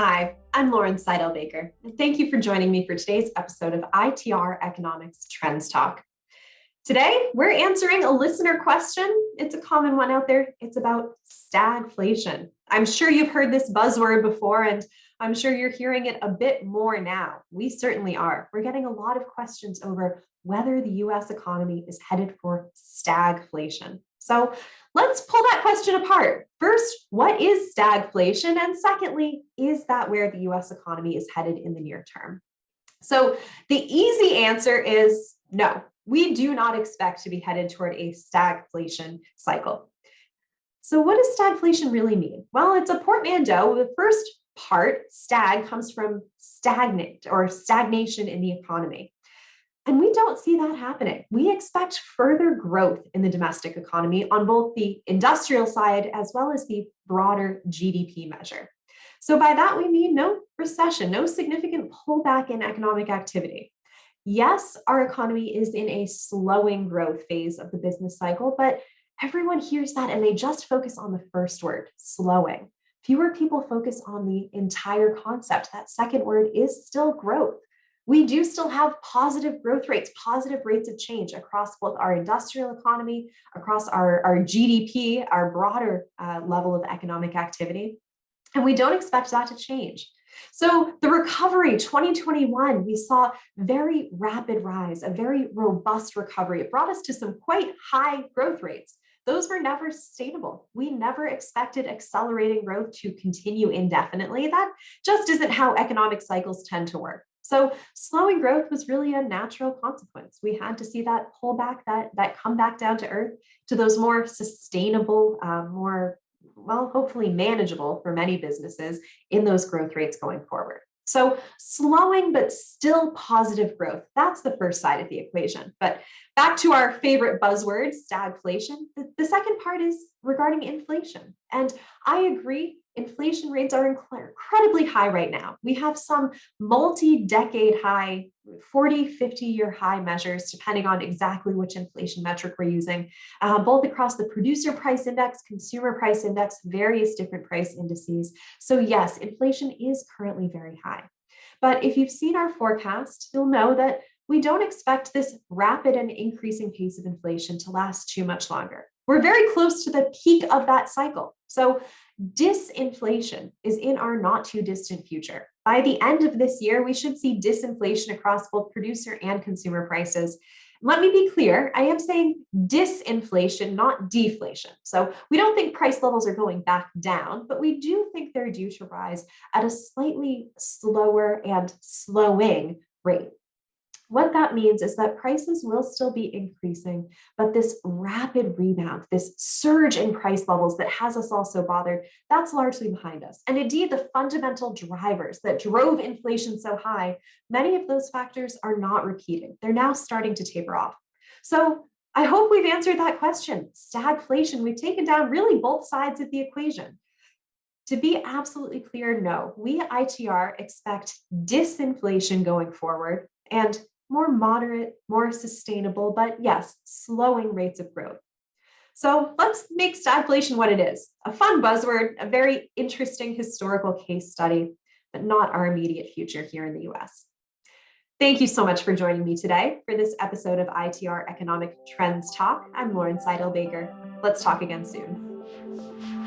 Hi, I'm Saidel-Baker, and thank you for joining me for today's episode of ITR Economics Trends Talk. Today, we're answering a listener question. It's a common one out there. It's about stagflation. I'm sure you've heard this buzzword before, and I'm sure you're hearing it a bit more now. We certainly are. We're getting a lot of questions over whether the US economy is headed for stagflation. So let's pull that question apart. First, what is stagflation? And secondly, is that where the US economy is headed in the near term? So the easy answer is no. We do not expect to be headed toward a stagflation cycle. So what does stagflation really mean? Well, it's a portmanteau. The first part, stag, comes from stagnant or stagnation in the economy. And we don't see that happening. We expect further growth in the domestic economy on both the industrial side as well as the broader GDP measure. So by that, we mean no recession, no significant pullback in economic activity. Yes, our economy is in a slowing growth phase of the business cycle, but everyone hears that and they just focus on the first word, slowing. Fewer people focus on the entire concept. That second word is still growth. We do still have positive growth rates, positive rates of change across both our industrial economy, across our GDP, our broader level of economic activity. And we don't expect that to change. So the recovery, 2021, we saw very rapid rise, a very robust recovery. It brought us to some quite high growth rates. Those were never sustainable. We never expected accelerating growth to continue indefinitely. That just isn't how economic cycles tend to work. So slowing growth was really a natural consequence. We had to see that pullback, that come back down to earth to those more sustainable, hopefully manageable for many businesses in those growth rates going forward. So slowing, but still positive growth. That's the first side of the equation. But back to our favorite buzzword, stagflation. The second part is regarding inflation. And I agree, inflation rates are incredibly high right now. We have some multi-decade high, 40, 50-year high measures, depending on exactly which inflation metric we're using, both across the producer price index, consumer price index, various different price indices. So yes, inflation is currently very high. But if you've seen our forecast, you'll know that we don't expect this rapid and increasing pace of inflation to last too much longer. We're very close to the peak of that cycle. So disinflation is in our not too distant future. By the end of this year, we should see disinflation across both producer and consumer prices. Let me be clear, I am saying disinflation, not deflation. So we don't think price levels are going back down, but we do think they're due to rise at a slightly slower and slowing rate. What that means is that prices will still be increasing, but this rapid rebound, this surge in price levels that has us all so bothered, that's largely behind us. And indeed, the fundamental drivers that drove inflation so high, many of those factors are not repeating. They're now starting to taper off. So I hope we've answered that question. Stagflation, we've taken down really both sides of the equation. To be absolutely clear, no, we ITR expect disinflation going forward and more moderate, more sustainable, but yes, slowing rates of growth. So let's make stagflation what it is. A fun buzzword, a very interesting historical case study, but not our immediate future here in the US. Thank you so much for joining me today for this episode of ITR Economic Trends Talk. I'm Saidel-Baker. Let's talk again soon.